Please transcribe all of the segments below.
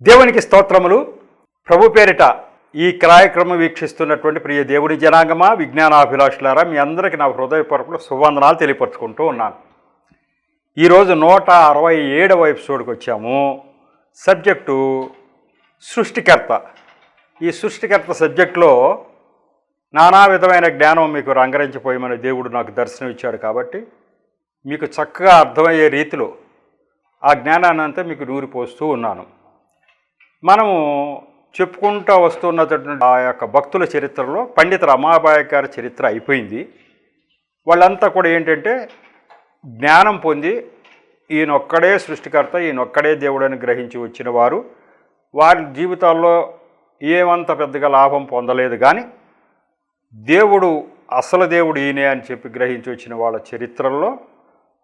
దేవునికి స్తోత్రములు. ప్రభు పేరిట ఈ కార్యక్రమం వీక్షిస్తున్నటువంటి ప్రియ దేవుని జనాంగమా, విజ్ఞానాభిలాషులారా, మీ అందరికీ నా హృదయపూర్వక సువందనాలు తెలియపరుచుకుంటూ ఉన్నాను. ఈరోజు 167వ ఎపిసోడ్కి వచ్చాము. సబ్జెక్టు సృష్టికర్త. ఈ సృష్టికర్త సబ్జెక్టులో నానా విధమైన జ్ఞానం మీకు రంగరించిపోయమని దేవుడు నాకు దర్శనం ఇచ్చాడు. కాబట్టి మీకు చక్కగా అర్థమయ్యే రీతిలో ఆ జ్ఞానాన్ని అంతా మీకు నూరిపోస్తూ ఉన్నాను. మనము చెప్పుకుంటూ వస్తున్నటువంటి ఆ యొక్క భక్తుల చరిత్రలో పండిత రమాబాయి గారి చరిత్ర అయిపోయింది. వాళ్ళంతా కూడా ఏంటంటే జ్ఞానం పొంది ఈయనొక్కడే సృష్టికర్త, ఈయనొక్కడే దేవుడని గ్రహించి వచ్చిన వారు. వారి జీవితాల్లో ఏమంత పెద్దగా లాభం పొందలేదు, కానీ దేవుడు అసలు దేవుడు ఈయనే అని చెప్పి గ్రహించి వచ్చిన వాళ్ళ చరిత్రల్లో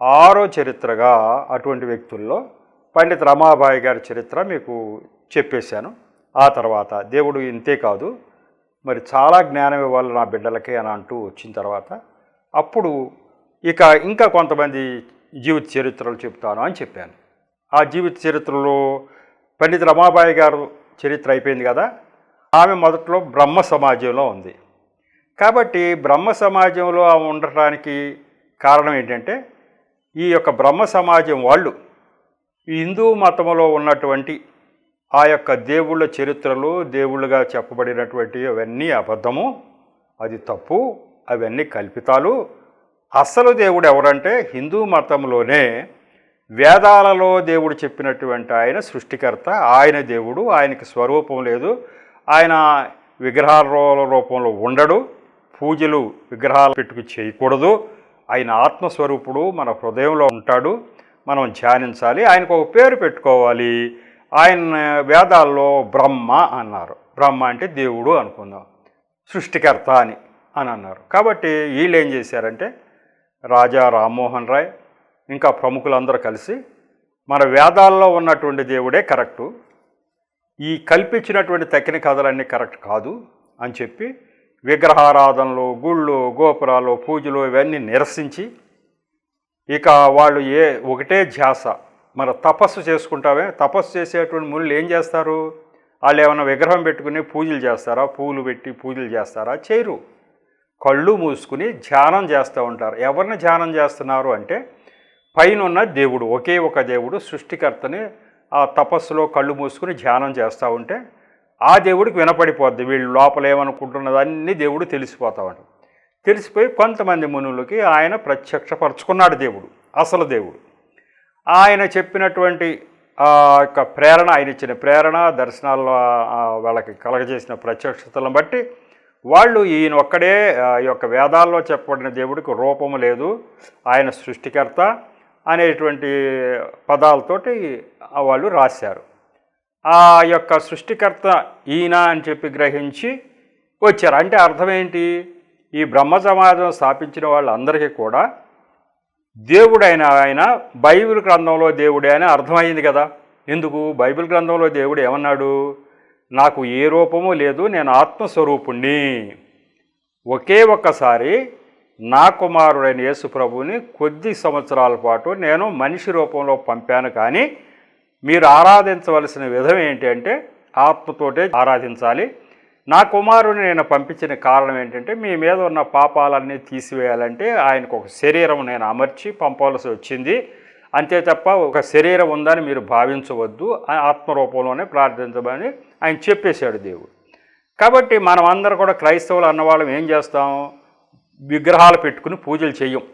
6వ చరిత్రగా అటువంటి వ్యక్తుల్లో పండిత రమాబాయి గారి చరిత్ర మీకు చెప్పేశాను. ఆ తర్వాత దేవుడు ఇంతే కాదు, మరి చాలా జ్ఞానం ఇవ్వాలి నా బిడ్డలకి అని అంటూ వచ్చిన తర్వాత అప్పుడు ఇంకా కొంతమంది జీవిత చరిత్రలు చెప్తాను అని చెప్పాను. ఆ జీవిత చరిత్రలో పండిత రమాబాయి గారు చరిత్ర అయిపోయింది కదా. ఆమె మొదట్లో బ్రహ్మ సమాజంలో ఉంది. కాబట్టి బ్రహ్మ సమాజంలో ఆమె ఉండటానికి కారణం ఏంటంటే, ఈ యొక్క బ్రహ్మ సమాజం వాళ్ళు హిందూ మతంలో ఉన్నటువంటి ఆ యొక్క దేవుళ్ళ చరిత్రలు, దేవుళ్ళుగా చెప్పబడినటువంటి అవన్నీ అబద్ధము, అది తప్పు, అవన్నీ కల్పితాలు. అసలు దేవుడు ఎవరంటే హిందూ మతంలోనే వేదాలలో దేవుడు చెప్పినటువంటి ఆయన సృష్టికర్త, ఆయన దేవుడు. ఆయనకి స్వరూపం లేదు, ఆయన విగ్రహాల రూపంలో ఉండడు, పూజలు విగ్రహాలు పెట్టుకు చేయకూడదు. ఆయన ఆత్మస్వరూపుడు, మన హృదయంలో ఉంటాడు, మనం ధ్యానించాలి, ఆయనకు ఒక పేరు పెట్టుకోవాలి. ఆయన వేదాల్లో బ్రహ్మ అన్నారు. బ్రహ్మ అంటే దేవుడు అనుకుందాం, సృష్టికర్త అని అన్నారు. కాబట్టి వీళ్ళు ఏం చేశారంటే, రాజా రామ్మోహన్ రాయ్ ఇంకా ప్రముఖులందరూ కలిసి మన వేదాల్లో ఉన్నటువంటి దేవుడే కరెక్టు, ఈ కల్పించినటువంటి తక్కిన కథలన్నీ కరెక్ట్ కాదు అని చెప్పి విగ్రహారాధనలు, గుళ్ళు, గోపురాలు, పూజలు ఇవన్నీ నిరసించి ఇక వాళ్ళు ఒకటే ధ్యాస, మన తపస్సు చేసుకుంటామే. తపస్సు చేసేటువంటి మునులు ఏం చేస్తారు? వాళ్ళు ఏమైనా విగ్రహం పెట్టుకుని పూజలు చేస్తారా? పూలు పెట్టి పూజలు చేస్తారా? చేయరు. కళ్ళు మూసుకుని ధ్యానం చేస్తూ ఉంటారు. ఎవరిని ధ్యానం చేస్తున్నారు అంటే, పైన ఉన్న దేవుడు, ఒకే ఒక దేవుడు సృష్టికర్తని ఆ తపస్సులో కళ్ళు మూసుకుని ధ్యానం చేస్తూ ఉంటే ఆ దేవుడికి వినపడిపోద్ది. వీళ్ళు లోపల ఏమనుకుంటున్నదన్నీ దేవుడు తెలిసిపోతూ ఉంటాడు. తెలిసిపోయి కొంతమంది మునులకి ఆయన ప్రత్యక్షపరచుకున్నాడు దేవుడు, అసలు దేవుడు. ఆయన చెప్పినటువంటి యొక్క ప్రేరణ, ఆయన ఇచ్చిన ప్రేరణ, దర్శనాల్లో వాళ్ళకి కలగజేసిన ప్రత్యక్షతలను బట్టి వాళ్ళు ఈయన ఒక్కడే, ఈ యొక్క వేదాల్లో చెప్పబడిన దేవుడికి రూపము లేదు, ఆయన సృష్టికర్త అనేటువంటి పదాలతోటి వాళ్ళు రాశారు. ఆ యొక్క సృష్టికర్త ఈయన అని చెప్పి గ్రహించి వచ్చారు. అంటే అర్థం ఏంటి? ఈ బ్రహ్మ సమాజం స్థాపించిన వాళ్ళందరికీ కూడా దేవుడైన ఆయన బైబిల్ గ్రంథంలో దేవుడే అని అర్థమైంది కదా. ఎందుకు? బైబిల్ గ్రంథంలో దేవుడు ఏమన్నాడు? నాకు ఏ రూపము లేదు, నేను ఆత్మస్వరూపుణ్ణి, ఒకే ఒక్కసారి నా కుమారుడైన యేసు ప్రభువుని కొద్ది సంవత్సరాల పాటు నేను మనిషి రూపంలో పంపాను, కానీ మీరు ఆరాధించవలసిన విధం ఏంటి అంటే ఆత్మతోటే ఆరాధించాలి. నా కుమారుని నేను పంపించిన కారణం ఏంటంటే, మీ మీద ఉన్న పాపాలన్నీ తీసివేయాలంటే ఆయనకు ఒక శరీరం నేను అమర్చి పంపవలసి వచ్చింది, అంతే తప్ప ఒక శరీరం ఉందని మీరు భావించవద్దు, ఆత్మరూపంలోనే ప్రార్థించమని ఆయన చెప్పేశాడు దేవుడు. కాబట్టి మనం అందరూ కూడా క్రైస్తవులు అన్నవాళ్ళం ఏం చేస్తాం? విగ్రహాలు పెట్టుకుని పూజలు చెయ్యం.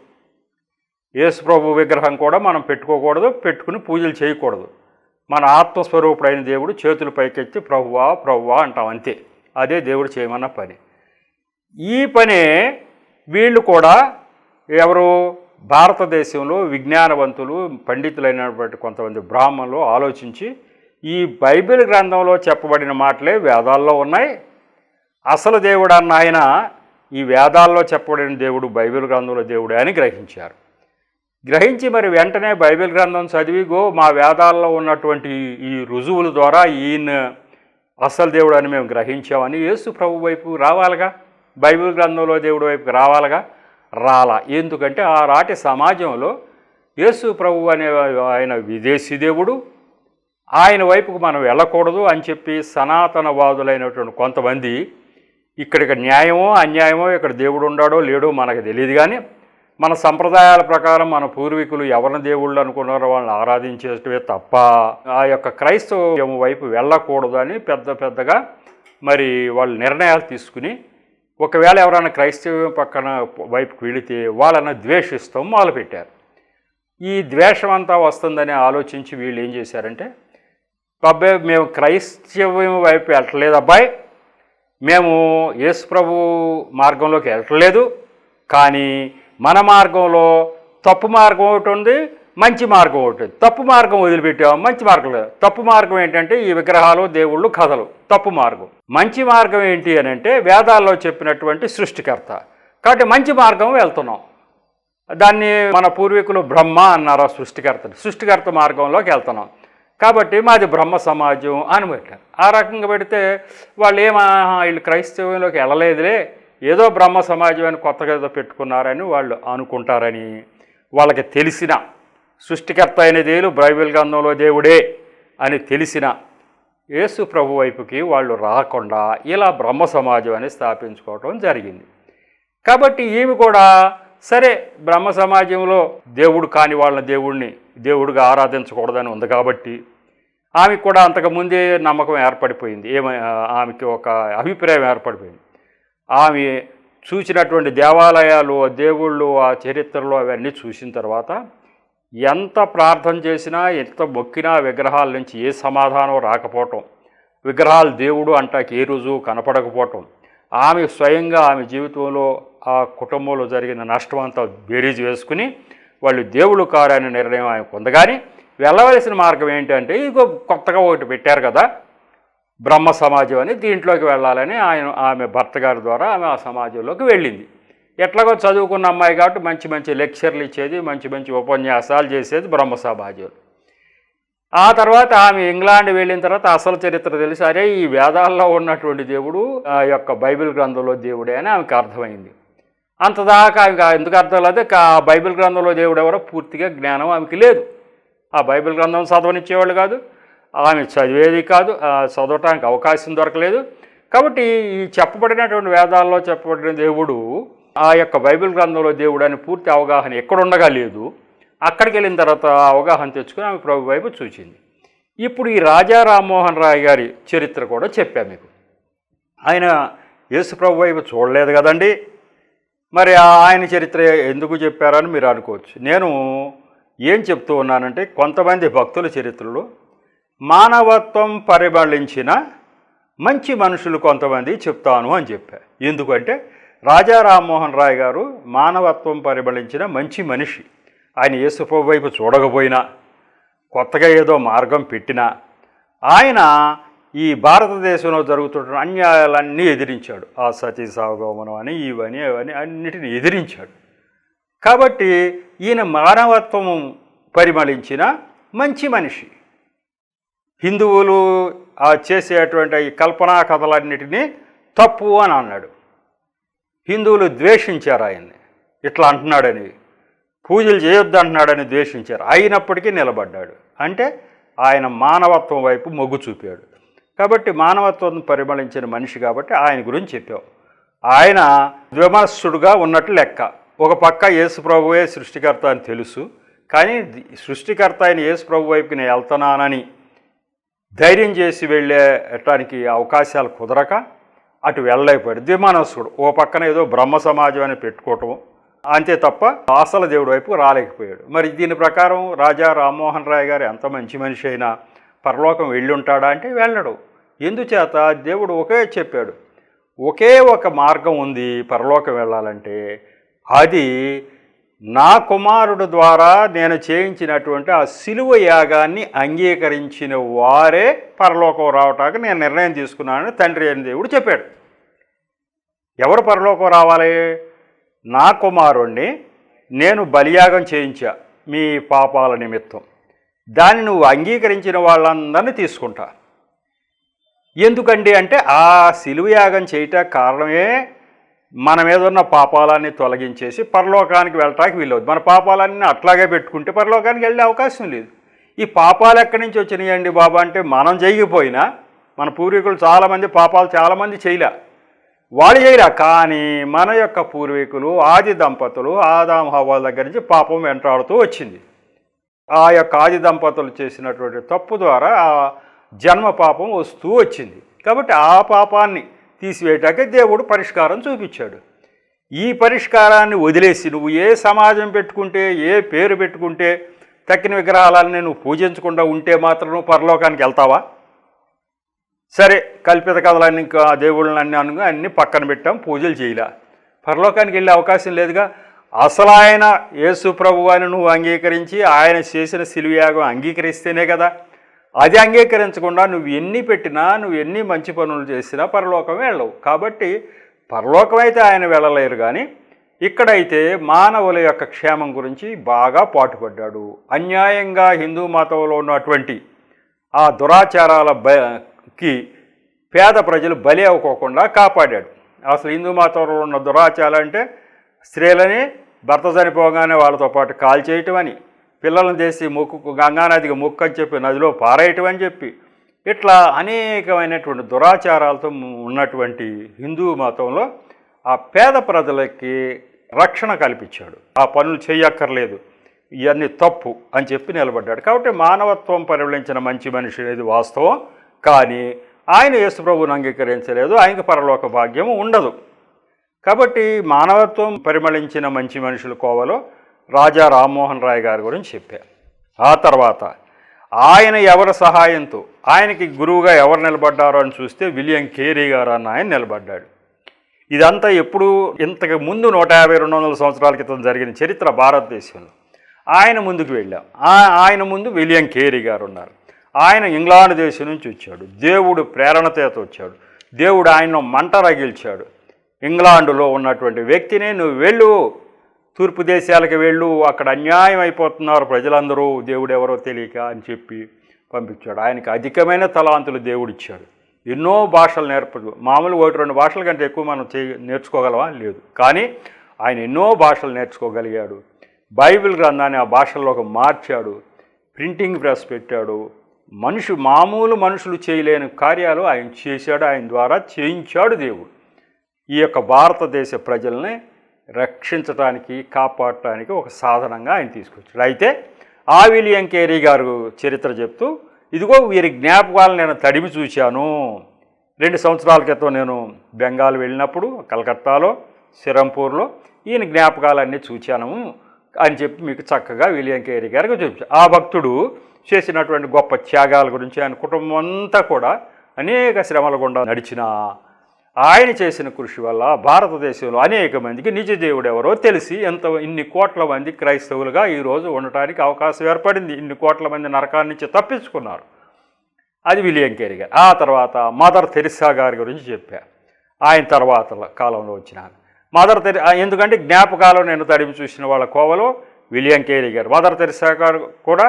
యేసు ప్రభు విగ్రహం కూడా మనం పెట్టుకోకూడదు, పెట్టుకుని పూజలు చేయకూడదు. మన ఆత్మస్వరూపుడైన దేవుడు చేతులు పైకెత్తి ప్రభువా ప్రభువా అంటాం, అంతే. అదే దేవుడు చేయమన్న పని. ఈ పనే వీళ్ళు కూడా, ఎవరు? భారతదేశంలో విజ్ఞానవంతులు, పండితులైనటువంటి కొంతమంది బ్రాహ్మణులు ఆలోచించి, ఈ బైబిల్ గ్రంథంలో చెప్పబడిన మాటలే వేదాల్లో ఉన్నాయి, అసలు దేవుడు అన్న ఆయన ఈ వేదాల్లో చెప్పబడిన దేవుడు బైబిల్ గ్రంథంలో దేవుడే అని గ్రహించారు. గ్రహించి మరి వెంటనే బైబిల్ గ్రంథం చదివిగో, మా వేదాల్లో ఉన్నటువంటి ఈ రుజువుల ద్వారా ఈయన అసలు దేవుడు అని మేము గ్రహించామని యేసు ప్రభు వైపు రావాలిగా, బైబిల్ గ్రంథంలో దేవుడి వైపుకి రావాలిగా. రాలా. ఎందుకంటే ఆ రాటి సమాజంలో యేసు ప్రభు అనే ఆయన విదేశీ దేవుడు, ఆయన వైపుకు మనం వెళ్ళకూడదు అని చెప్పి సనాతనవాదులైనటువంటి కొంతమంది ఇక్కడికి న్యాయమో అన్యాయమో ఇక్కడ దేవుడు ఉన్నాడో లేడో మనకు తెలియదు, కానీ మన సంప్రదాయాల ప్రకారం మన పూర్వీకులు ఎవరిని దేవుళ్ళు అనుకున్నారో వాళ్ళని ఆరాధించేటవే తప్ప ఆ యొక్క క్రైస్తవం వైపు వెళ్ళకూడదు అని పెద్దగా మరి వాళ్ళు నిర్ణయాలు తీసుకుని, ఒకవేళ ఎవరైనా క్రైస్తవం పక్కన వైపుకు వెళితే వాళ్ళని ద్వేషిస్తాం మొదలుపెట్టారు. ఈ ద్వేషం అంతా వస్తుందని ఆలోచించి వీళ్ళు ఏం చేశారంటే, అబ్బాయి మేము క్రైస్తవం వైపు వెళ్ళట్లేదు, అబ్బాయి మేము యేసు ప్రభు మార్గంలోకి వెళ్ళట్లేదు, కానీ మన మార్గంలో తప్పు మార్గం ఒకటి ఉంది, మంచి మార్గం ఒకటి ఉంది. తప్పు మార్గం వదిలిపెట్టాము, మంచి మార్గం లేదు. తప్పు మార్గం ఏంటంటే ఈ విగ్రహాలు, దేవుళ్ళు, కథలు తప్పు మార్గం. మంచి మార్గం ఏంటి అని అంటే వేదాల్లో చెప్పినటువంటి సృష్టికర్త. కాబట్టి మంచి మార్గం వెళ్తున్నాం. దాన్ని మన పూర్వీకులు బ్రహ్మ అన్నారు, సృష్టికర్త మార్గంలోకి వెళ్తున్నాం. కాబట్టి మాది బ్రహ్మ సమాజం అని పెట్టారు. ఆ రకంగా పెడితే వాళ్ళు వీళ్ళు క్రైస్తవంలోకి వెళ్ళలేదులే, ఏదో బ్రహ్మ సమాజం అని కొత్తగా ఏదో పెట్టుకున్నారని వాళ్ళు అనుకుంటారని, వాళ్ళకి తెలిసిన సృష్టికర్త అయిన దేవుడు బైబిల్ గ్రంథంలో దేవుడే అని తెలిసిన యేసు ప్రభు వైపుకి వాళ్ళు రాకుండా ఇలా బ్రహ్మ సమాజం అని స్థాపించుకోవటం జరిగింది. కాబట్టి ఈమె కూడా సరే బ్రహ్మ సమాజంలో దేవుడు కాని వాళ్ళని దేవుడిగా ఆరాధించకూడదని ఉంది కాబట్టి ఆమెకు కూడా అంతకుముందే నమ్మకం ఏర్పడిపోయింది. ఆమెకి ఒక అభిప్రాయం ఏర్పడిపోయింది. ఆమె చూసినటువంటి దేవాలయాలు, దేవుళ్ళు, ఆ చరిత్రలో అవన్నీ చూసిన తర్వాత ఎంత ప్రార్థన చేసినా, ఎంత మొక్కినా విగ్రహాల నుంచి ఏ సమాధానం రాకపోవటం, విగ్రహాలు దేవుడు అంటాకి ఏ రుజువు కనపడకపోవటం, ఆమె స్వయంగా ఆమె జీవితంలో ఆ కుటుంబంలో జరిగిన నష్టం అంతా బేరీజు వేసుకుని వాళ్ళు దేవుడు కారనే నిర్ణయం ఆమె పొందగానే వెళ్ళవలసిన మార్గం ఏంటంటే ఇంకో కొత్తగా ఒకటి పెట్టారు కదా బ్రహ్మ సమాజం అని, దీంట్లోకి వెళ్ళాలని ఆమె భర్త గారి ద్వారా ఆమె ఆ సమాజంలోకి వెళ్ళింది. ఎట్లాగో చదువుకున్న అమ్మాయి కాబట్టి మంచి మంచి లెక్చర్లు ఇచ్చేది, మంచి మంచి ఉపన్యాసాలు చేసేది బ్రహ్మ సమాజం. ఆ తర్వాత ఆమె ఇంగ్లాండ్ వెళ్ళిన తర్వాత అసలు చరిత్ర తెలిసి అరే ఈ వేదాల్లో ఉన్నటువంటి దేవుడు ఆ యొక్క బైబిల్ గ్రంథంలో దేవుడే అని ఆమెకు అర్థమైంది. అంతదాకా ఆమెకు ఎందుకు అర్థం లేదు, ఆ బైబిల్ గ్రంథంలో దేవుడు ఎవరో పూర్తిగా జ్ఞానం ఆమెకి లేదు. ఆ బైబిల్ గ్రంథం చదవనిచ్చేవాళ్ళు కాదు, ఆమె చదివేది కాదు, చదవటానికి అవకాశం దొరకలేదు. కాబట్టి ఈ చెప్పబడినటువంటి వేదాల్లో చెప్పబడిన దేవుడు ఆ యొక్క బైబిల్ గ్రంథంలో దేవుడు అని పూర్తి అవగాహన ఎక్కడుండగా లేదు. అక్కడికి వెళ్ళిన తర్వాత అవగాహన తెచ్చుకుని ఆమె ప్రభు వైపు చూసింది. ఇప్పుడు ఈ రాజా రామ్మోహన్ రాయ్ గారి చరిత్ర కూడా చెప్పాను మీకు. ఆయన యేసు ప్రభు వైపు చూడలేదు కదండి, మరి ఆయన చరిత్ర ఎందుకు చెప్పారని మీరు అనుకోవచ్చు. నేను ఏం చెప్తూ ఉన్నానంటే కొంతమంది భక్తుల చరిత్రలో మానవత్వం పరిమళించిన మంచి మనుషులు కొంతమంది చెప్తాను అని చెప్పా. ఎందుకంటే రాజా రామ్మోహన్ రాయ్ గారు మానవత్వం పరిమళించిన మంచి మనిషి. ఆయన యేసు ప్రభు వైపు చూడకపోయినా, కొత్తగా ఏదో మార్గం పెట్టినా, ఆయన ఈ భారతదేశంలో జరుగుతున్న అన్యాయాలన్నీ ఎదిరించాడు. ఆ సతీ సావగమనం అని ఇవని అవన్నీ అన్నిటిని ఎదిరించాడు. కాబట్టి ఈయన మానవత్వం పరిమళించిన మంచి మనిషి. హిందువులు చేసేటువంటి ఈ కల్పనా కథలన్నిటినీ తప్పు అని అన్నాడు. హిందువులు ద్వేషించారు ఆయన్ని, ఇట్లా అంటున్నాడని, పూజలు చేయొద్దు అంటున్నాడని ద్వేషించారు. అయినప్పటికీ నిలబడ్డాడు. అంటే ఆయన మానవత్వం వైపు మొగ్గు చూపాడు. కాబట్టి మానవత్వం పరిమళించిన మనిషి కాబట్టి ఆయన గురించి చెప్పాం. ఆయన ద్విమనస్సుడుగా ఉన్నట్లు లెక్క. ఒక పక్క యేసు ప్రభువే సృష్టికర్త అని తెలుసు, కానీ సృష్టికర్త అయిన యేసు ప్రభు వైపుకి నేను వెళ్తున్నానని ధైర్యం చేసి వెళ్ళేటానికి అవకాశాలు కుదరక అటు వెళ్ళలేకపోయాడు. ద్విమనస్సుడు. ఓ పక్కన ఏదో బ్రహ్మ సమాజం అని పెట్టుకోవటం అంతే తప్ప అసలు దేవుడి వైపు రాలేకపోయాడు. మరి దీని ప్రకారం రాజా రామ్మోహన్ రాయ్ గారు ఎంత మంచి మనిషి అయినా పరలోకం వెళ్ళి ఉంటాడా అంటే వెళ్ళడు. ఎందుచేత దేవుడు ఒకే చెప్పాడు, ఒకే ఒక మార్గం ఉంది పరలోకం వెళ్ళాలంటే, అది నా కుమారుడు ద్వారా నేను చేయించినటువంటి ఆ సిలువ యాగాన్ని అంగీకరించిన వారే పరలోకం రావటానికి నేను నిర్ణయం తీసుకున్నానని తండ్రి అయిన దేవుడు చెప్పాడు. ఎవరు పరలోకం రావాలి? నా కుమారుణ్ణి నేను బలియాగం చేయించా మీ పాపాల నిమిత్తం, దాన్ని నువ్వు అంగీకరించిన వాళ్ళందరినీ తీసుకుంటా. ఎందుకండి అంటే ఆ సిలువ యాగం చేయటానికి కారణమే మన మీద ఉన్న పాపాలన్నీ తొలగించేసి పరలోకానికి వెళ్ళటానికి వీలవుతుంది. మన పాపాలన్నీ అట్లాగే పెట్టుకుంటే పరలోకానికి వెళ్ళే అవకాశం లేదు. ఈ పాపాలు ఎక్కడి నుంచి వచ్చినాయండి బాబా అంటే, మనం చేయకపోయినా మన పూర్వీకులు చాలామంది పాపాలు చాలామంది చేయలే, వాళ్ళు చేయలే. కానీ మన యొక్క పూర్వీకులు ఆది దంపతులు ఆదాం హవ్వల దగ్గర నుంచి పాపం వెంటాడుతూ వచ్చింది. ఆ యొక్క ఆది దంపతులు చేసినటువంటి తప్పు ద్వారా ఆ జన్మ పాపం వస్తూ వచ్చింది. కాబట్టి ఆ పాపాన్ని తీసివేయటానికి దేవుడు పరిష్కారం చూపించాడు. ఈ పరిష్కారాన్ని వదిలేసి నువ్వు ఏ సమాజం పెట్టుకుంటే, ఏ పేరు పెట్టుకుంటే, తక్కిన విగ్రహాలన్నీ నువ్వు పూజించకుండా ఉంటే మాత్రం నువ్వు పరలోకానికి వెళ్తావా? సరే, కల్పిత కథలన్నీ దేవుళ్ళని అన్నీ పక్కన పెట్టాం, పూజలు చేయలే, పరలోకానికి వెళ్ళే అవకాశం లేదుగా. అసలు ఆయన యేసు ప్రభువు అని నువ్వు అంగీకరించి ఆయన చేసిన శిలువయాగం అంగీకరిస్తేనే కదా. అది అంగీకరించకుండా నువ్వు ఎన్ని పెట్టినా, నువ్వు ఎన్ని మంచి పనులు చేసినా పరలోకం వెళ్ళవు. కాబట్టి పరలోకం అయితే ఆయన వెళ్ళలేరు. కానీ ఇక్కడైతే మానవుల యొక్క క్షేమం గురించి బాగా పాటుపడ్డాడు. అన్యాయంగా హిందూ మతంలో ఉన్నటువంటి ఆ దురాచారాలకి పేద ప్రజలు బలి అవ్వకోకుండా కాపాడాడు. అసలు హిందూ మతంలో ఉన్న దురాచారాలు అంటే స్త్రీలని భర్త చనిపోగానే వాళ్ళతో పాటు కాల్చేయటం అని, పిల్లలను చేసి మొక్కు గంగానదికి మొక్కు అని చెప్పి నదిలో పారేయటం అని చెప్పి, ఇట్లా అనేకమైనటువంటి దురాచారాలతో ఉన్నటువంటి హిందూ మతంలో ఆ పేద ప్రజలకి రక్షణ కల్పించాడు. ఆ పనులు చేయక్కర్లేదు, ఇవన్నీ తప్పు అని చెప్పి నిలబడ్డాడు. కాబట్టి మానవత్వం పరిగణించిన మంచి మనిషి అనేది వాస్తవం. కానీ ఆయన యేసుప్రభువుని అంగీకరించలేదు, ఆయనకు పరలోక భాగ్యం ఉండదు. కాబట్టి మానవత్వం పరిమళించిన మంచి మనుషుల కోవలో రాజా రామ్మోహన్ రాయ్ గారి గురించి చెప్పారు. ఆ తర్వాత ఆయన ఎవరి సహాయంతో, ఆయనకి గురువుగా ఎవరు నిలబడ్డారో అని చూస్తే విలియం కేరీ గారు అన్న ఆయన నిలబడ్డాడు. ఇదంతా ఎప్పుడు ఇంతకు ముందు 150-200 సంవత్సరాల క్రితం జరిగిన చరిత్ర భారతదేశంలో. ఆయన ముందుకు వెళ్ళాం. ఆయన ముందు విలియం కేరీ గారు ఉన్నారు. ఆయన ఇంగ్లాండ్ దేశం నుంచి వచ్చాడు. దేవుడు ప్రేరణతో వచ్చాడు. దేవుడు ఆయన్ను మంట రగిల్చాడు. ఇంగ్లాండులో ఉన్నటువంటి వ్యక్తిని నువ్వు వెళ్ళు, తూర్పు దేశాలకు వెళ్ళు, అక్కడ అన్యాయం అయిపోతున్నారు ప్రజలందరూ, దేవుడు ఎవరో తెలియక అని చెప్పి పంపించాడు. ఆయనకి అధికమైన తలాంతులు దేవుడిచ్చాడు. ఎన్నో భాషలు నేర్పదు. మామూలు 1-2 భాషల కంటే ఎక్కువ మనం నేర్చుకోగలవా? లేదు. కానీ ఆయన ఎన్నో భాషలు నేర్చుకోగలిగాడు. బైబిల్ గ్రంథాన్ని ఆ భాషల్లోకి మార్చాడు. ప్రింటింగ్ ప్రెస్ పెట్టాడు. మామూలు మనుషులు చేయలేని కార్యాలు ఆయన చేశాడు. ఆయన ద్వారా చేయించాడు దేవుడు. ఈ యొక్క భారతదేశ ప్రజల్ని రక్షించడానికి, కాపాడటానికి ఒక సాధనంగా ఆయన తీసుకొచ్చాడు. అయితే ఆ విలియం కేరీ గారు చరిత్ర చెప్తూ, ఇదిగో వీరి జ్ఞాపకాలను నేను తడిమి చూశాను. 2 సంవత్సరాల క్రితం నేను బెంగాల్ వెళ్ళినప్పుడు కలకత్తాలో, సిరంపూర్లో ఈయన జ్ఞాపకాలన్నీ చూశాను అని చెప్పి మీకు చక్కగా విలియం కేరీ గారికి చూపించాను. ఆ భక్తుడు చేసినటువంటి గొప్ప త్యాగాల గురించి, ఆయన కుటుంబం అంతా కూడా అనేక శ్రమల గుండా నడిచిన ఆయన చేసిన కృషి వల్ల భారతదేశంలో అనేక మందికి నిజ దేవుడు ఎవరో తెలిసి ఇన్ని కోట్ల మంది క్రైస్తవులుగా ఈరోజు ఉండటానికి అవకాశం ఏర్పడింది. ఇన్ని కోట్ల మంది నరకాన్ని నుంచి తప్పించుకున్నారు. అది విలియం కేరీ గారు. ఆ తర్వాత మదర్ తెరిసా గారి గురించి చెప్పారు. ఆయన తర్వాత కాలంలో వచ్చిన మదర్ తెరిసా, ఎందుకంటే జ్ఞాపకాలు నేను తడిమి చూసిన వాళ్ళ కోవలో విలియం కేరీ గారు. మదర్ తెరిసా గారు కూడా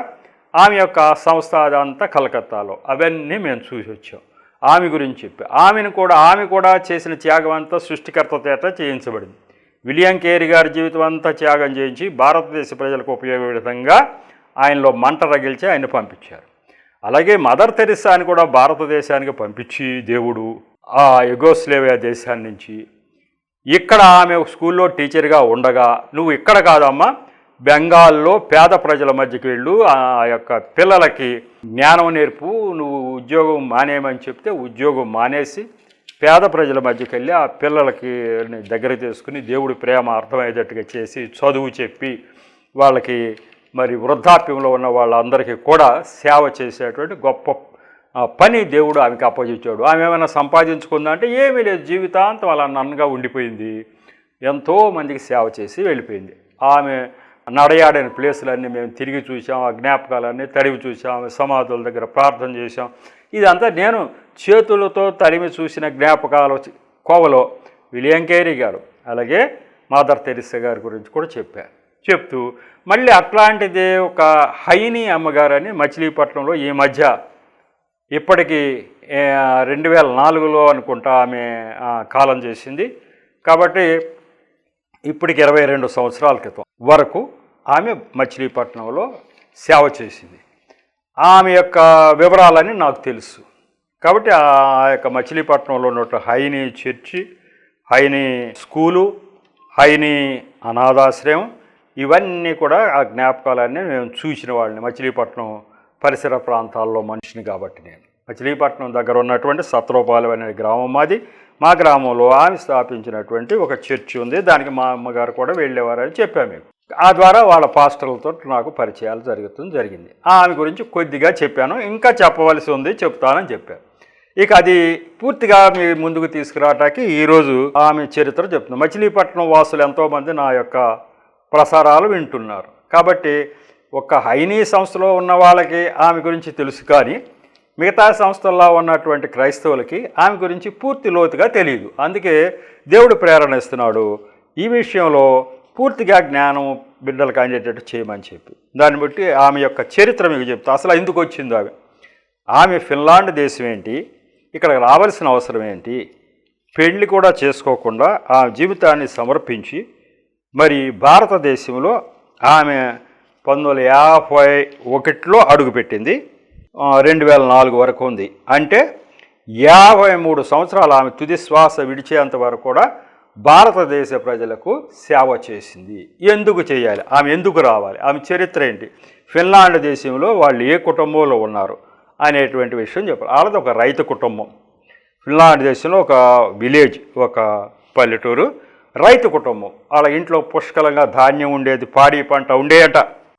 ఆమె యొక్క సంస్థ అదంతా కలకత్తాలో, అవన్నీ మేము చూసి వచ్చాం. ఆమె గురించి చెప్పి ఆమె కూడా చేసిన త్యాగం అంతా సృష్టికర్త చేత చేయించబడింది. విలియం కేరీ గారి జీవితం అంతా త్యాగం చేయించి భారతదేశ ప్రజలకు ఉపయోగపడే విధంగా ఆయనలో మంట రగిల్చి ఆయన పంపించారు. అలాగే మదర్ తెరిసాని కూడా భారతదేశానికి పంపించి దేవుడు ఆ యుగోస్లేవియా దేశాన్ని నుంచి ఇక్కడ ఆమె స్కూల్లో టీచర్గా ఉండగా, నువ్వు ఇక్కడ కాదమ్మా బెంగాల్లో పేద ప్రజల మధ్యకి వెళ్ళు, ఆ యొక్క పిల్లలకి జ్ఞానం నేర్పు, నువ్వు ఉద్యోగం మానేయమని చెప్తే ఉద్యోగం మానేసి పేద ప్రజల మధ్యకి వెళ్ళి ఆ పిల్లలకి దగ్గర తీసుకుని దేవుడి ప్రేమ అర్థమయ్యేటట్టుగా చేసి చదువు చెప్పి వాళ్ళకి మరి వృద్ధాప్యంలో ఉన్న వాళ్ళందరికీ కూడా సేవ చేసేటువంటి గొప్ప పని దేవుడు ఆమెకి అప్పగించాడు. ఆమె ఏమైనా సంపాదించుకుందా అంటే ఏమీ లేదు, జీవితాంతం అలా నన్నగా ఉండిపోయింది. ఎంతోమందికి సేవ చేసి వెళ్ళిపోయింది. ఆమె నడయాడని ప్లేసులన్నీ మేము తిరిగి చూసాం, ఆ జ్ఞాపకాలన్నీ తడివి చూసాం, సమాధుల దగ్గర ప్రార్థన చేశాం. ఇదంతా నేను చేతులతో తడిమి చూసిన జ్ఞాపకాల కోవలో విలియం కేరీ గారు అలాగే మదర్ తెరిసా గారి గురించి కూడా చెప్తూ మళ్ళీ అట్లాంటిదే ఒక హైని అమ్మగారని మచిలీపట్నంలో ఈ మధ్య ఇప్పటికీ 2004లో అనుకుంటా ఆమె కాలం చేసింది. కాబట్టి ఇప్పటికి 22 సంవత్సరాల క్రితం వరకు ఆమె మచిలీపట్నంలో సేవ చేసింది. ఆమె యొక్క వివరాలని నాకు తెలుసు. కాబట్టి ఆ యొక్క మచిలీపట్నంలో ఉన్న హైని చర్చి, హైని స్కూలు, హైని అనాథాశ్రయం ఇవన్నీ కూడా ఆ జ్ఞాపకాలన్నీ నేను చూసిన వాళ్ళని, మచిలీపట్నం పరిసర ప్రాంతాల్లో మనిషిని కాబట్టి. నేను మచిలీపట్నం దగ్గర ఉన్నటువంటి సత్రోపాలెం అనే గ్రామం మాది. మా గ్రామంలో ఆమె స్థాపించినటువంటి ఒక చర్చి ఉంది, దానికి మా అమ్మగారు కూడా వెళ్ళేవారని చెప్పాము మేము. ఆ ద్వారా వాళ్ళ పాస్టర్లతో నాకు పరిచయాలు జరిగింది. ఆమె గురించి కొద్దిగా చెప్పాను, ఇంకా చెప్పవలసి ఉంది, చెప్తానని చెప్పాను. ఇక అది పూర్తిగా మీ ముందుకు తీసుకురావటానికి ఈరోజు ఆమె చరిత్ర చెప్తున్నాను. మచిలీపట్నం వాసులు ఎంతోమంది నా యొక్క ప్రసారాలు వింటున్నారు కాబట్టి ఒక హైనీ సంస్థలో ఉన్న వాళ్ళకి ఆమె గురించి తెలుసు, కానీ మిగతా సంస్థల్లో ఉన్నటువంటి క్రైస్తవులకి ఆమె గురించి పూర్తి లోతుగా తెలియదు. అందుకే దేవుడు ప్రేరణ ఇస్తున్నాడు ఈ విషయంలో పూర్తిగా జ్ఞానం బిడ్డలకు అందేటట్టు చేయమని చెప్పి. దాన్ని బట్టి ఆమె యొక్క చరిత్ర మీకు చెప్తా. అసలు ఎందుకు వచ్చింది ఆమె ఫిన్లాండ్ దేశం ఏంటి, ఇక్కడికి రావాల్సిన అవసరం ఏంటి, పెళ్లి కూడా చేసుకోకుండా ఆ జీవితాన్ని సమర్పించి మరి భారతదేశంలో ఆమె 1951లో అడుగుపెట్టింది, 2004 వరకు ఉంది. అంటే 53 సంవత్సరాలు ఆమె తుది శ్వాస విడిచేంత వరకు కూడా భారతదేశ ప్రజలకు సేవ చేసింది. ఎందుకు చేయాలి, ఆమె ఎందుకు రావాలి, ఆమె చరిత్ర ఏంటి, ఫిన్లాండ్ దేశంలో వాళ్ళు ఏ కుటుంబంలో ఉన్నారు అనేటువంటి విషయం చెప్పాలి. వాళ్ళది ఒక రైతు కుటుంబం. ఫిన్లాండ్ దేశంలో ఒక విలేజ్, ఒక పల్లెటూరు, రైతు కుటుంబం. వాళ్ళ ఇంట్లో పుష్కలంగా ధాన్యం ఉండేది, పాడి పంట ఉండేయట,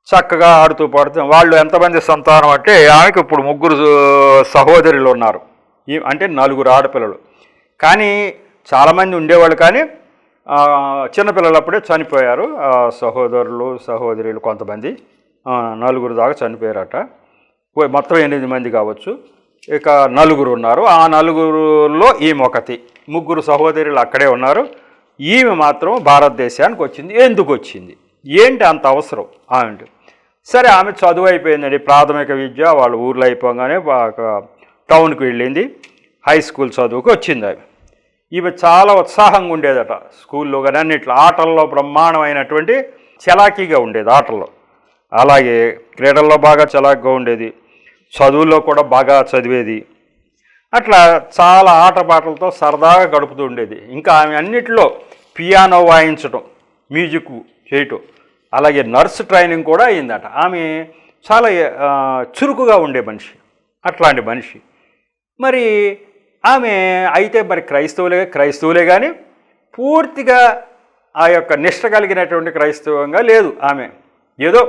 చక్కగా ఆడుతూ పాడుతూ. వాళ్ళు ఎంతమంది సంతానం అంటే ఆమెకు ఇప్పుడు 3 సహోదరులు ఉన్నారు, అంటే 4 ఆడపిల్లలు. కానీ చాలామంది ఉండేవాళ్ళు, కానీ చిన్నపిల్లలప్పుడే చనిపోయారు సహోదరులు సహోదరులు కొంతమంది, 4 దాకా చనిపోయారట. మొత్తం 8 మంది కావచ్చు. ఇక 4 ఉన్నారు. ఆ 4లో ఈమె ఒకటి. 3 సహోదరులు అక్కడే ఉన్నారు. ఈమె మాత్రం భారతదేశానికి వచ్చింది. ఎందుకు వచ్చింది, ఏంటి అంత అవసరం ఆమె? సరే, ఆమె చదువు అయిపోయిందండి, ప్రాథమిక విద్య వాళ్ళ ఊర్లో అయిపోగానే టౌన్కి వెళ్ళింది, హై స్కూల్ చదువుకు వచ్చింది. ఈమె చాలా ఉత్సాహంగా ఉండేదట స్కూల్లో, కానీ అన్నిట్లో ఆటల్లో బ్రహ్మాండమైనటువంటి చలాకీగా ఉండేది ఆటల్లో. అలాగే క్రీడల్లో బాగా చలాకీగా ఉండేది, చదువుల్లో కూడా బాగా చదివేది. అట్లా చాలా ఆటపాటలతో సరదాగా గడుపుతూ ఉండేది. ఇంకా ఆమె అన్నిటిలో పియానో వాయించడం, మ్యూజిక్ చేయటం, అలాగే నర్స్ ట్రైనింగ్ కూడా అయిందట. ఆమె చాలా చురుకుగా ఉండే మనిషి, అట్లాంటి మనిషి. మరి ఆమె అయితే మరి క్రైస్తవులే కానీ పూర్తిగా ఆ యొక్క నిష్ట కలిగినటువంటి క్రైస్తవంగా లేదు. ఆమె ఏదో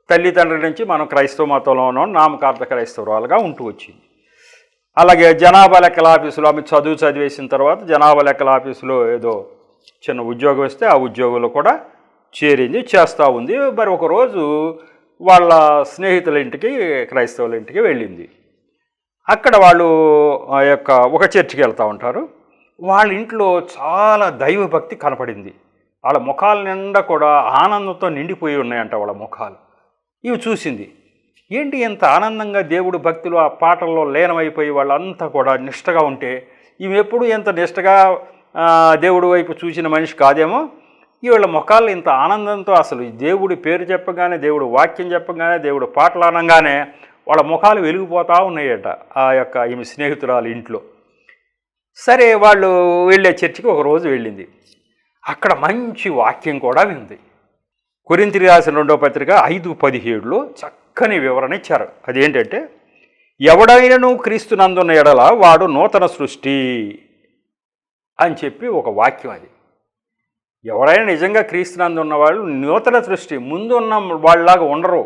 తల్లిదండ్రుల నుంచి మనం క్రైస్తవ మతంలో ఉన్నాం, నామకార్థ క్రైస్తవురాలుగా ఉంటూ వచ్చింది. అలాగే జనాభా లెక్కల ఆఫీసులో ఆమె చదివేసిన తర్వాత జనాభా లెక్కల ఆఫీసులో ఏదో చిన్న ఉద్యోగం వస్తే ఆ ఉద్యోగంలో కూడా చేస్తూ ఉంది. మరి ఒకరోజు వాళ్ళ స్నేహితుల ఇంటికి, క్రైస్తవుల ఇంటికి వెళ్ళింది. అక్కడ వాళ్ళు ఆ యొక్క ఒక చర్చికి వెళ్తూ ఉంటారు. వాళ్ళ ఇంట్లో చాలా దైవభక్తి కనపడింది. వాళ్ళ ముఖాల నిండా కూడా ఆనందంతో నిండిపోయి ఉన్నాయంట వాళ్ళ ముఖాలు. ఇవి చూసింది. ఏంటి ఎంత ఆనందంగా దేవుడు భక్తులు ఆ పాటల్లో లీనమైపోయి వాళ్ళంతా కూడా నిష్టగా ఉంటే, ఇవి ఎప్పుడు ఎంత నిష్టగా దేవుడి వైపు చూసిన మనిషి కాదేమో. వీళ్ళ ముఖాల్లో ఇంత ఆనందంతో అసలు దేవుడి పేరు చెప్పగానే, దేవుడు వాక్యం చెప్పగానే, దేవుడు పాటలు అనగానే వాళ్ళ ముఖాలు వెలిగిపోతూ ఉన్నాయట ఆ యొక్క ఈమె స్నేహితురాలు ఇంట్లో. సరే, వాళ్ళు వెళ్ళే చర్చికి ఒకరోజు వెళ్ళింది. అక్కడ మంచి వాక్యం కూడా వింది. కొరింథీయులకు రాసిన 2వ పత్రిక 5:17లో చక్కని వివరణ ఇచ్చారు. అదేంటంటే, ఎవడైనను క్రీస్తునందున్న ఎడల వాడు నూతన సృష్టి అని చెప్పి ఒక వాక్యం. అది ఎవరైనా నిజంగా క్రీస్తునందు ఉన్నవాళ్ళు నూతన సృష్టి, ముందు ఉన్న వాళ్ళలాగా ఉండరు.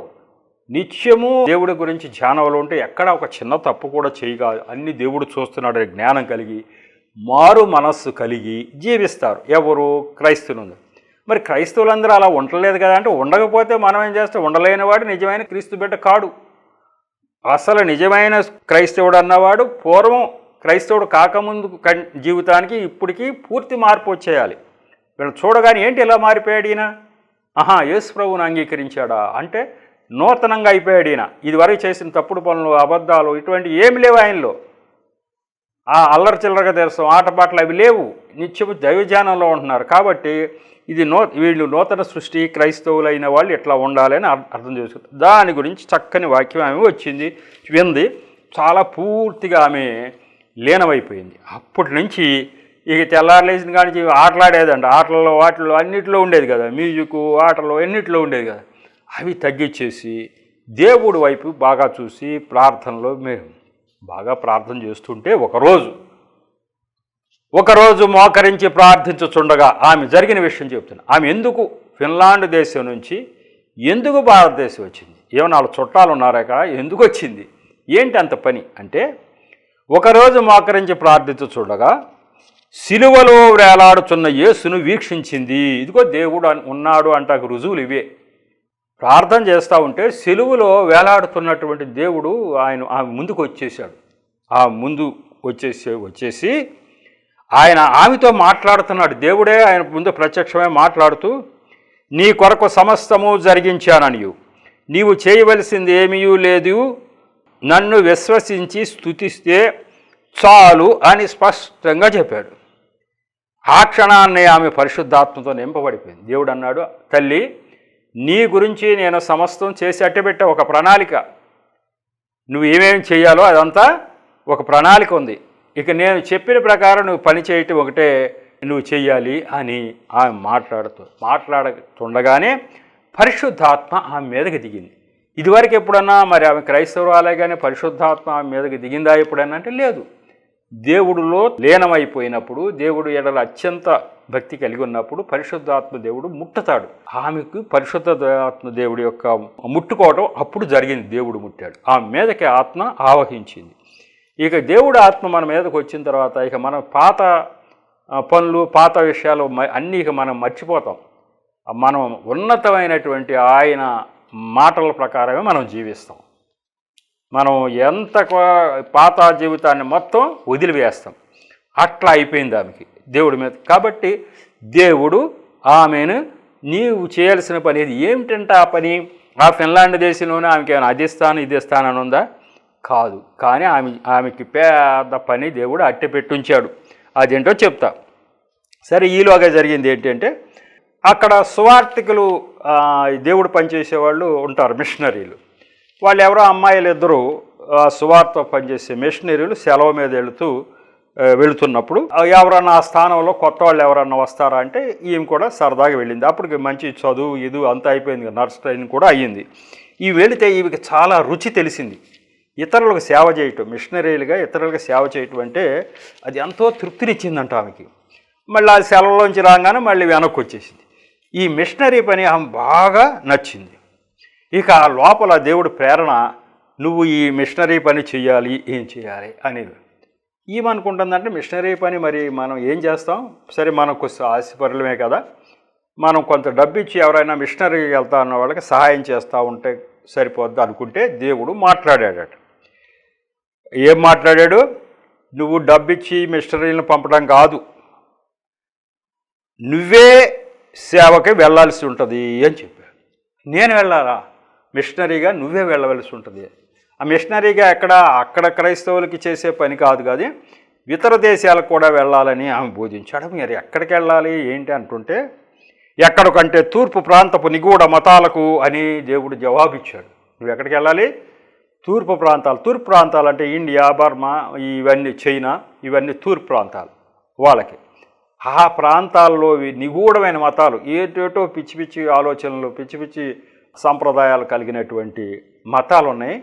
నిత్యము దేవుడి గురించి ధ్యానంలో ఉంటే ఎక్కడ ఒక చిన్న తప్పు కూడా చేయగాదు, అన్ని దేవుడు చూస్తున్నాడు జ్ఞానం కలిగి, మారు మనస్సు కలిగి జీవిస్తారు. ఎవరు? క్రైస్తవులు. మరి క్రైస్తవులందరూ అలా ఉండలేదు కదా అంటే, ఉండకపోతే మనం ఏం చేస్తే, ఉండలేనివాడు నిజమైన క్రీస్తు బిడ్డ కాడు. అసలు నిజమైన క్రైస్తవుడు అన్నవాడు పూర్వం క్రైస్తవుడు కాకముందు జీవితానికి ఇప్పటికీ పూర్తి మార్పు వచ్చేయాలి. వీళ్ళు చూడగానే ఏంటి ఇలా మారిపోయాడు ఈయన, యేసు ప్రభువుని అంగీకరించాడా అంటే నూతనంగా అయిపోయాడు ఈయన. ఇదివరకు చేసిన తప్పుడు పనులు, అబద్ధాలు ఇటువంటి ఏమి లేవు ఆయనలో. ఆ అల్లరి చిల్లరగా తెరసం, ఆటపాటలు అవి లేవు. నిత్యము దైవజ్ఞానంలో ఉంటున్నారు. కాబట్టి ఇది వీళ్ళు నూతన సృష్టి క్రైస్తవులైన వాళ్ళు ఎట్లా ఉండాలని అర్థం చేసుకుంటారు. దాని గురించి చక్కని వాక్యం ఆమె వచ్చింది, వింది, చాలా పూర్తిగా ఆమె లీనమైపోయింది. అప్పటి నుంచి ఇక తెల్లారలేసిన కానీ ఆటలాడేదంట. ఆటలలో వాటిలో అన్నింటిలో ఉండేది కదా, మ్యూజిక్ ఆటలు ఎన్నింటిలో ఉండేది కదా. అవి తగ్గించేసి దేవుడి వైపు బాగా చూసి ప్రార్థనలో మేము బాగా ప్రార్థన చేస్తుంటే ఒకరోజు మోకరించి ప్రార్థించుచుండగా ఆమె జరిగిన విషయం చెప్తున్నాను. ఆమె ఎందుకు ఫిన్లాండ్ దేశం నుంచి ఎందుకు భారతదేశం వచ్చింది, ఏమన్నా వాళ్ళ చుట్టాలు ఉన్నారాక ఎందుకు వచ్చింది, ఏంటి అంత పని అంటే, ఒకరోజు మోకరించి ప్రార్థించుచుండగా సిలువలో వేలాడుచున్న యేసును వీక్షించింది. ఇదిగో దేవుడు ఉన్నాడు అంటాకు రుజువులు ఇవే. ప్రార్థన చేస్తూ ఉంటే సిలువలో వేలాడుతున్నటువంటి దేవుడు ఆమె ముందుకు వచ్చేసాడు. ఆ ముందు వచ్చేసి ఆయన ఆమెతో మాట్లాడుతున్నాడు. దేవుడే ఆయన ముందు ప్రత్యక్షమే మాట్లాడుతూ, నీ కొరకు సమస్తము జరిగించాననియు, నీవు చేయవలసింది ఏమీ లేదు, నన్ను విశ్వసించి స్తుతిస్తే చాలు అని స్పష్టంగా చెప్పాడు. ఆ క్షణాన్ని ఆమె పరిశుద్ధాత్మతో నింపబడిపోయింది. దేవుడు అన్నాడు, తల్లి నీ గురించి నేను సమస్తం చేసి అట్టబెట్ట ఒక ప్రణాళిక, నువ్వు ఏమేమి చేయాలో అదంతా ఒక ప్రణాళిక ఉంది. ఇక నేను చెప్పిన ప్రకారం నువ్వు పని చేయటం ఒకటే నువ్వు చెయ్యాలి అని ఆమె మాట్లాడుతుండగానే పరిశుద్ధాత్మ ఆమె మీదకి దిగింది. ఇదివరకు ఎప్పుడన్నా మరి ఆమె క్రైస్తవురాలే కానీ పరిశుద్ధాత్మ ఆమె మీదకి దిగిందా ఎప్పుడన్నా అంటే లేదు. దేవుడిలో లీనమైపోయినప్పుడు, దేవుడు ఎడల అత్యంత భక్తి కలిగి ఉన్నప్పుడు పరిశుద్ధాత్మ దేవుడు ముట్టుతాడు. ఆమెకు పరిశుద్ధాత్మ దేవుడి యొక్క ముట్టుకోవడం అప్పుడు జరిగింది. దేవుడు ముట్టాడు, ఆమె మీదకి ఆత్మ ఆవహించింది. ఇక దేవుడు ఆత్మ మన మీదకి వచ్చిన తర్వాత ఇక మనం పాత పనులు, పాత విషయాలు అన్నీ ఇక మనం మర్చిపోతాం. మనం ఉన్నతమైనటువంటి ఆయన మాటల ప్రకారమే మనం జీవిస్తాం. మనం ఎంత పాత జీవితాన్ని మొత్తం వదిలివేస్తాం. అట్లా అయిపోయింది ఆమెకి దేవుడి మీద. కాబట్టి దేవుడు ఆమెను నీవు చేయాల్సిన పని ఏమిటంటే ఆ పని, ఆ ఫిన్లాండ్ దేశంలోనే ఆమెకి ఏమైనా అది ఇస్తాను ఇది ఇస్తానని ఉందా? కాదు. కానీ ఆమెకి పెద్ద పని దేవుడు అట్టె పెట్టుంచాడు. అదేంటో చెప్తా. సరే, ఈలోగా జరిగింది ఏంటంటే, అక్కడ సువార్థికులు దేవుడు పనిచేసేవాళ్ళు ఉంటారు, మిషనరీలు. వాళ్ళు ఎవరో అమ్మాయిలు ఇద్దరు సువార్త పనిచేసే మిషనరీలు సెలవు మీద వెళుతున్నప్పుడు ఎవరన్నా ఆ స్థానంలో కొత్త వాళ్ళు ఎవరన్నా వస్తారా అంటే ఈమె కూడా సరదాగా వెళ్ళింది. అప్పటికి మంచి చదువు ఇది అంతా అయిపోయింది, నర్స్ ట్రైనింగ్ కూడా అయ్యింది. ఈ వెళితే ఈమెకి చాలా రుచి తెలిసింది. ఇతరులకు సేవ చేయటం, మిషనరీలుగా ఇతరులకు సేవ చేయటం అంటే అది ఎంతో తృప్తినిచ్చిందంట ఆమెకి. మళ్ళీ ఆ సెలవులోంచి రాగానే మళ్ళీ వెనక్కి వచ్చేసింది. ఈ మిషనరీ పని ఆమె బాగా నచ్చింది. ఇక ఆ లోపల దేవుడు ప్రేరణ, నువ్వు ఈ మిషనరీ పని చెయ్యాలి, ఏం చేయాలి అనేది. ఏమనుకుంటుందంటే, మిషనరీ పని మరి మనం ఏం చేస్తాం, సరే మనం కొంచెం ఆశపరులమే కదా, మనం కొంత డబ్బు ఇచ్చి ఎవరైనా మిషనరీకి వెళ్తా అన్న వాళ్ళకి సహాయం చేస్తూ ఉంటే సరిపోద్ది అనుకుంటే దేవుడు మాట్లాడాడట. ఏం మాట్లాడాడు? నువ్వు డబ్బిచ్చి మిషనరీలను పంపడం కాదు, నువ్వే సేవకి వెళ్ళాల్సి ఉంటుంది అని చెప్పాడు. నేను వెళ్ళాలా? మిషనరీగా నువ్వే వెళ్ళవలసి ఉంటుంది. ఆ మిషనరీగా అక్కడ క్రైస్తవులకి చేసే పని కాదు కాదు, ఇతర దేశాలకు కూడా వెళ్ళాలని ఆమె బోధించాడు. మరి ఎక్కడికి వెళ్ళాలి ఏంటి అంటుంటే, ఎక్కడికంటే తూర్పు ప్రాంతపు నిగూఢ మతాలకు అని దేవుడు జవాబిచ్చాడు. నువ్వు ఎక్కడికి వెళ్ళాలి? తూర్పు ప్రాంతాలు. తూర్పు ప్రాంతాలు అంటే ఇండియా, బర్మా, ఇవన్నీ చైనా, ఇవన్నీ తూర్పు ప్రాంతాలు వాళ్ళకి. ఆ ప్రాంతాల్లో నిగూఢమైన మతాలు, ఏటేటో పిచ్చి పిచ్చి ఆలోచనలు, పిచ్చి పిచ్చి సంప్రదాయాలు కలిగినటువంటి మతాలు ఉన్నాయి.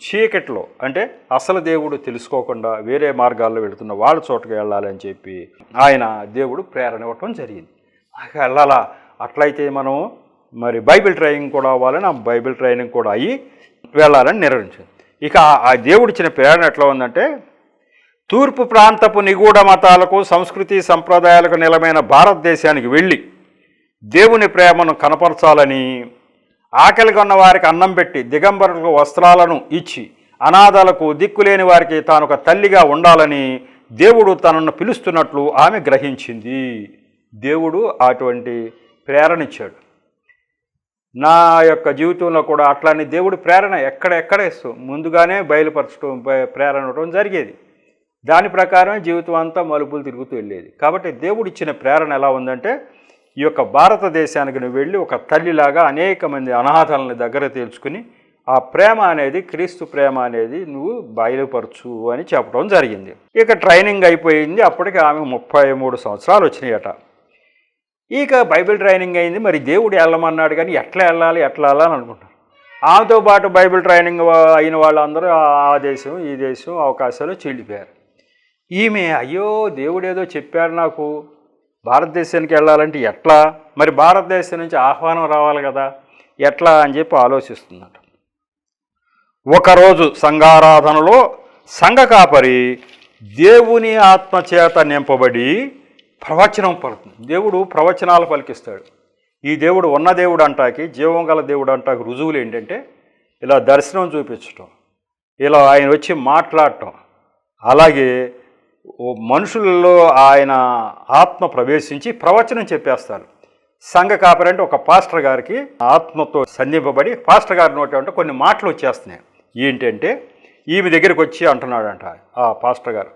చీకట్లో అంటే అసలు దేవుడు తెలుసుకోకుండా వేరే మార్గాల్లో వెళుతున్న వాళ్ళ చోటకి వెళ్ళాలని చెప్పి ఆయన దేవుడు ప్రేరణ ఇవ్వటం జరిగింది. వెళ్ళాలా? అట్లయితే మనం మరి బైబిల్ ట్రైనింగ్ కూడా అవ్వాలని, ఆ బైబిల్ ట్రైనింగ్ కూడా అయ్యి వెళ్ళాలని నిర్ణయించింది. ఇక ఆ దేవుడిచ్చిన ప్రేరణ ఎట్లా ఉందంటే, తూర్పు ప్రాంతపు నిగూఢ మతాలకు, సంస్కృతి సంప్రదాయాలకు నిలమైన భారతదేశానికి వెళ్ళి దేవుని ప్రేమను కనపరచాలని, ఆకలిగా ఉన్న వారికి అన్నం పెట్టి, దిగంబరులకు వస్త్రాలను ఇచ్చి, అనాథలకు దిక్కులేని వారికి తాను ఒక తల్లిగా ఉండాలని దేవుడు తనను పిలుస్తున్నట్లు ఆమె గ్రహించింది. దేవుడు అటువంటి ప్రేరణ ఇచ్చాడు. నా యొక్క జీవితంలో కూడా అట్లానే దేవుడు ప్రేరణ ఎక్కడెక్కడేస్తూ ముందుగానే బయలుపరచడం, ప్రేరణ ఇవ్వడం జరిగేది. దాని ప్రకారం జీవితం అంతా మలుపులు తిరుగుతూ వెళ్ళేది. కాబట్టి దేవుడు ఇచ్చిన ప్రేరణ ఎలా ఉందంటే, ఈ యొక్క భారతదేశానికి నువ్వు వెళ్ళి ఒక తల్లిలాగా అనేక మంది అనాథలను దగ్గర తెలుసుకుని ఆ ప్రేమ అనేది, క్రీస్తు ప్రేమ అనేది నువ్వు బయలుపరచు అని చెప్పడం జరిగింది. ఇక ట్రైనింగ్ అయిపోయింది. అప్పటికి ఆమె 33 సంవత్సరాలు వచ్చినాయట. ఇక బైబిల్ ట్రైనింగ్ అయింది. మరి దేవుడు వెళ్ళమన్నాడు కానీ ఎట్లా వెళ్ళాలి అనుకుంటారు. ఆమెతో పాటు బైబిల్ ట్రైనింగ్ అయిన వాళ్ళందరూ ఆ దేశం ఈ దేశం అవకాశాలు చీలిపోయారు. ఈమె అయ్యో దేవుడు ఏదో చెప్పారు నాకు, భారతదేశానికి వెళ్ళాలంటే ఎట్లా, మరి భారతదేశం నుంచి ఆహ్వానం రావాలి కదా, ఎట్లా అని చెప్పి ఆలోచిస్తుందట. ఒకరోజు సంఘారాధనలో సంఘ కాపరి దేవుని ఆత్మచేత నింపబడి ప్రవచనం పలుకుతుంది. దేవుడు ప్రవచనాలు పలికిస్తాడు. ఈ దేవుడు ఉన్న దేవుడు అంటాకి, జీవం గల దేవుడు అంటాకి రుజువులు ఏంటంటే ఇలా దర్శనం చూపించటం, ఇలా ఆయన వచ్చి మాట్లాడటం, అలాగే మనుషులలో ఆయన ఆత్మ ప్రవేశించి ప్రవచనం చెప్పేస్తారు. సంఘ కాపరి అంటే ఒక పాస్టర్ గారికి ఆత్మతో సంధింపబడి పాస్టర్ గారి నోటి అంటే కొన్ని మాటలు వచ్చేస్తున్నాయి. ఏంటంటే ఈమె దగ్గరికి వచ్చి అంటున్నాడంట ఆ పాస్టర్ గారు,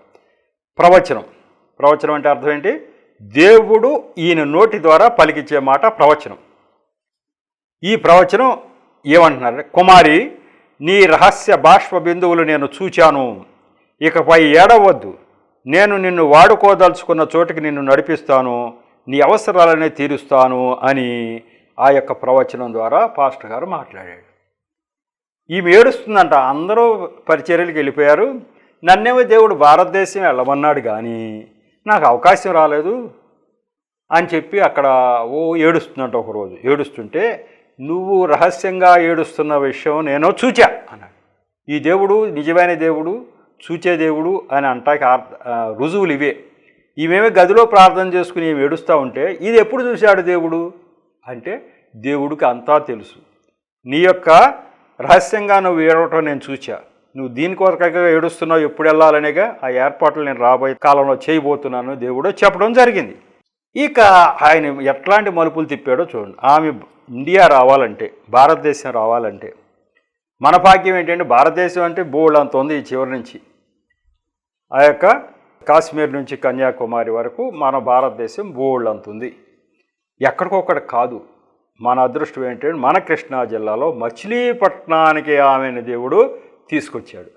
ప్రవచనం అంటే అర్థం ఏంటి? దేవుడు ఈయన నోటి ద్వారా పలికించే మాట ప్రవచనం. ఈ ప్రవచనం ఏమంటున్నారు? కుమారి, నీ రహస్య బాష్ప బిందువులు నేను చూచాను, ఇకపై ఏడవద్దు, నేను నిన్ను వాడుకోదలుచుకున్న చోటికి నిన్ను నడిపిస్తాను, నీ అవసరాలనే తీరుస్తాను అని ఆ యొక్క ప్రవచనం ద్వారా పాస్టర్ గారు మాట్లాడాడు. ఈమె ఏడుస్తుందంట. అందరూ పరిచర్యలకు వెళ్ళిపోయారు, నన్నేమో దేవుడు భారతదేశం వెళ్ళమన్నాడు కానీ నాకు అవకాశం రాలేదు అని చెప్పి అక్కడ ఏడుస్తుందంట. ఒకరోజు ఏడుస్తుంటే, నువ్వు రహస్యంగా ఏడుస్తున్న విషయం నేను చూచా అన్నాడు. ఈ దేవుడు నిజమైన దేవుడు, చూచే దేవుడు అని అంటాకి రుజువులు ఇవే. ఈమెమే గదిలో ప్రార్థన చేసుకుని ఏమి ఏడుస్తూ ఉంటే, ఇది ఎప్పుడు చూశాడు దేవుడు అంటే, దేవుడికి అంతా తెలుసు. నీ యొక్క రహస్యంగా నువ్వు ఏడవటం నేను చూచా, నువ్వు దీనికొరకగా ఏడుస్తున్నావు, ఎప్పుడు వెళ్ళాలనేగా ఆ ఏర్పాట్లు నేను రాబోయే కాలంలో చేయబోతున్నాను దేవుడు చెప్పడం జరిగింది. ఇక ఆయన ఎట్లాంటి మలుపులు తిప్పాడో చూడండి. ఆమె ఇండియా రావాలంటే, భారతదేశం రావాలంటే, మన భాగ్యం ఏంటంటే భారతదేశం అంటే బోల్డ్ అంత ఉంది. ఈ చివరి నుంచి ఆ యొక్క కాశ్మీర్ నుంచి కన్యాకుమారి వరకు మన భారతదేశం బోల్డ్ అంత ఉంది. ఎక్కడికొక్కడ కాదు. మన అదృష్టం ఏంటంటే మన కృష్ణా జిల్లాలో మచిలీపట్నానికి ఆమెను దేవుడు తీసుకొచ్చాడు.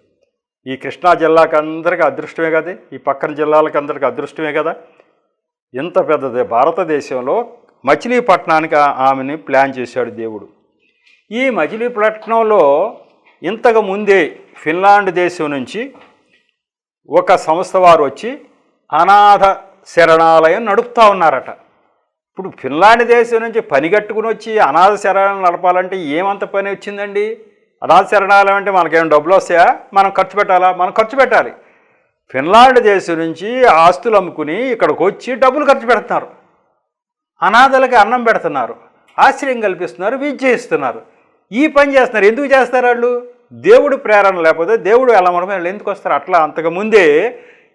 ఈ కృష్ణా జిల్లాకి అందరికీ అదృష్టమే కదా, ఈ పక్కన జిల్లాలకు అందరికీ అదృష్టమే కదా. ఎంత పెద్దది భారతదేశంలో మచిలీపట్నానికి ఆమెని ప్లాన్ చేశాడు దేవుడు. ఈ మచిలీపట్నంలో ఇంతకు ముందే ఫిన్లాండ్ దేశం నుంచి ఒక సంస్థ వారు వచ్చి అనాథ శరణాలయం నడుపుతూ ఉన్నారట. ఇప్పుడు ఫిన్లాండ్ దేశం నుంచి పని కట్టుకుని వచ్చి అనాథ శరణాలయం నడపాలంటే ఏమంత పని వచ్చిందండి? అనాథ శరణాలయం అంటే మనకేం డబ్బులు వస్తాయా? మనం ఖర్చు పెట్టాలా? మనం ఖర్చు పెట్టాలి. ఫిన్లాండ్ దేశం నుంచి ఆస్తులు అమ్ముకుని ఇక్కడికి వచ్చి డబ్బులు ఖర్చు పెడుతున్నారు, అనాథలకి అన్నం పెడుతున్నారు, ఆశ్రయం కల్పిస్తున్నారు, విద్య ఇస్తున్నారు. ఈ పని చేస్తున్నారు. ఎందుకు చేస్తారు వాళ్ళు? దేవుడు ప్రేరణ లేకపోతే దేవుడు వెళ్ళమని వాళ్ళు ఎందుకు వస్తారు? అట్లా అంతకుముందే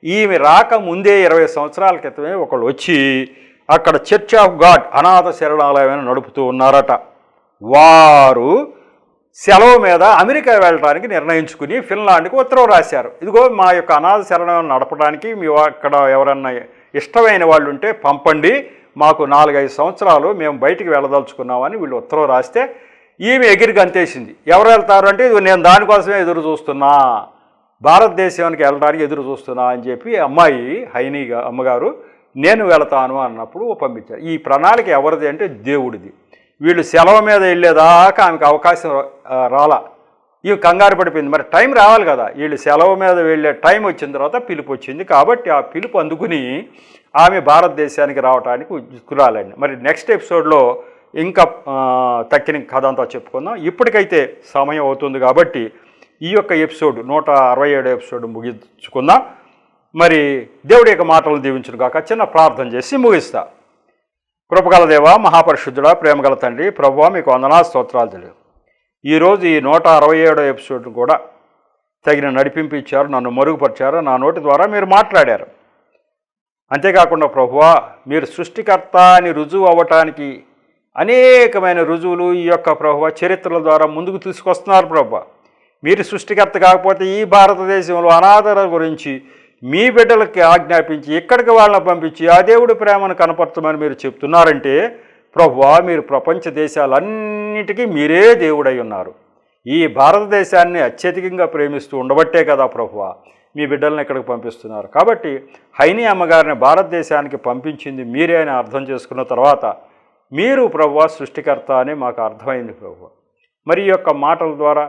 ఈమె రాకముందే 20 సంవత్సరాల క్రితమే ఒకళ్ళు వచ్చి అక్కడ చర్చ్ ఆఫ్ గాడ్ అనాథ శరణాలయం నడుపుతూ ఉన్నారట. వారు సెలవు మీద అమెరికా వెళ్ళడానికి నిర్ణయించుకుని ఫిన్లాండ్కి ఉత్తరం రాశారు. ఇదిగో మా యొక్క అనాథ శరణాలయం నడపడానికి మీ అక్కడ ఎవరన్నా ఇష్టమైన వాళ్ళు ఉంటే పంపండి, మాకు 4-5 సంవత్సరాలు మేము బయటికి వెళ్ళదలుచుకున్నామని వీళ్ళు ఉత్తరం రాస్తే ఈమె ఎగిరి గంతేసింది. ఎవరు వెళ్తారు అంటే, నేను దానికోసమే ఎదురు చూస్తున్నా, భారతదేశానికి వెళ్ళడానికి ఎదురు చూస్తున్నా అని చెప్పి అమ్మాయి హైనీగా అమ్మగారు నేను వెళతాను అన్నప్పుడు పంపించారు. ఈ ప్రణాళిక ఎవరిది అంటే దేవుడిది. వీళ్ళు సెలవు మీద వెళ్ళేదాకా ఆమెకు అవకాశం రాలా. ఇవి కంగారు పడిపోయింది. మరి టైం రావాలి కదా. వీళ్ళు సెలవు మీద వెళ్ళే టైం వచ్చిన తర్వాత పిలుపు వచ్చింది. కాబట్టి ఆ పిలుపు అందుకుని ఆమె భారతదేశానికి రావడానికి కురాలండి. మరి నెక్స్ట్ ఎపిసోడ్లో ఇంకా తక్కిన కథ అంతా చెప్పుకుందాం. ఇప్పటికైతే సమయం అవుతుంది కాబట్టి ఈ యొక్క ఎపిసోడ్ 167 ఎపిసోడ్ ముగించుకుందాం. మరి దేవుడి యొక్క మాటలను దీవించును గాక. చిన్న ప్రార్థన చేసి ముగిస్తా. కృపగల దేవ, మహాపరిశుద్ధుడా, ప్రేమగల తండ్రి, ప్రభువా మీకు వందనా స్తోత్రాలు తెలియదు. ఈరోజు ఈ 167 ఎపిసోడ్ను కూడా తగిన నడిపింపు ఇచ్చారు, నన్ను మరుగుపరిచారు, నా నోటి ద్వారా మీరు మాట్లాడారు. అంతేకాకుండా ప్రభువా, మీరు సృష్టికర్త అని రుజువు అవ్వటానికి అనేకమైన రుజువులు ఈ యొక్క ప్రభువా చరిత్రల ద్వారా ముందుకు తీసుకొస్తున్నారు. ప్రభువా, మీరు సృష్టికర్త కాకపోతే ఈ భారతదేశంలో అనాథల గురించి మీ బిడ్డలకి ఆజ్ఞాపించి ఇక్కడికి వాళ్ళని పంపించి ఆ దేవుడి ప్రేమను కనపరచమని మీరు చెప్తున్నారంటే ప్రభువా, మీరు ప్రపంచ దేశాలన్నిటికీ మీరే దేవుడై ఉన్నారు. ఈ భారతదేశాన్ని అత్యధికంగా ప్రేమిస్తూ ఉండబట్టే కదా ప్రభువా మీ బిడ్డలను ఇక్కడికి పంపిస్తున్నారు. కాబట్టి హైని అమ్మగారిని భారతదేశానికి పంపించింది మీరే అని అర్థం చేసుకున్న తర్వాత మీరు ప్రభువా సృష్టికర్త అని మాకు అర్థమైంది ప్రభువా. మరి ఈ యొక్క మాటల ద్వారా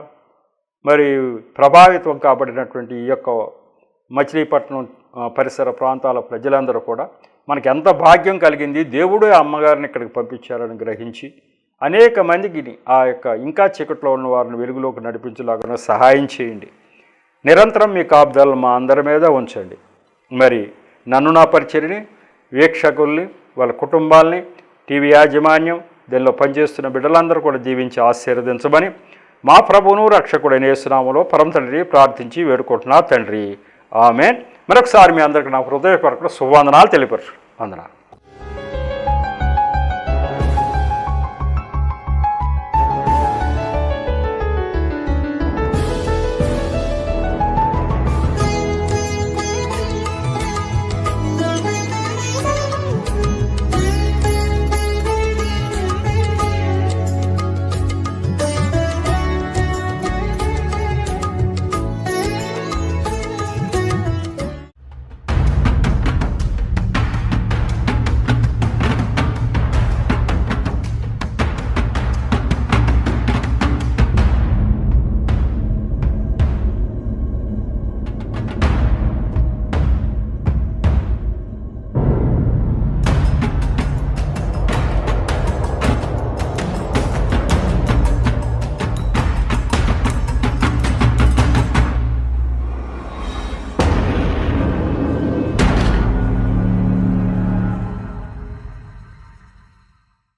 మరి ప్రభావితం కాబడినటువంటి ఈ యొక్క మచిలీపట్నం పరిసర ప్రాంతాల ప్రజలందరూ కూడా మనకి ఎంత భాగ్యం కలిగింది, దేవుడే అమ్మగారిని ఇక్కడికి పంపించారని గ్రహించి అనేక మందికి ఆ యొక్క ఇంకా చీకట్లో ఉన్న వారిని వెలుగులోకి నడిపించేలాగా సహాయం చేయండి. నిరంతరం మీ కాపుదలను మా అందరి మీద ఉంచండి. మరి నన్ను, నా పరిచర్ని, వీక్షకుల్ని, వాళ్ళ కుటుంబాలని, టీవీ యాజమాన్యం, దీనిలో పనిచేస్తున్న బిడ్డలందరూ కూడా దీవించి ఆశీర్వదించమని మా ప్రభువును రక్షకుడైన యేసు నామములో పరమ తండ్రి ప్రార్థించి వేడుకుంటున్నా తండ్రి. ఆమేన్. మరొకసారి మీ అందరికీ నా హృదయపూర్వక శుభవందనాలు తెలియపరచు. వందనాలు.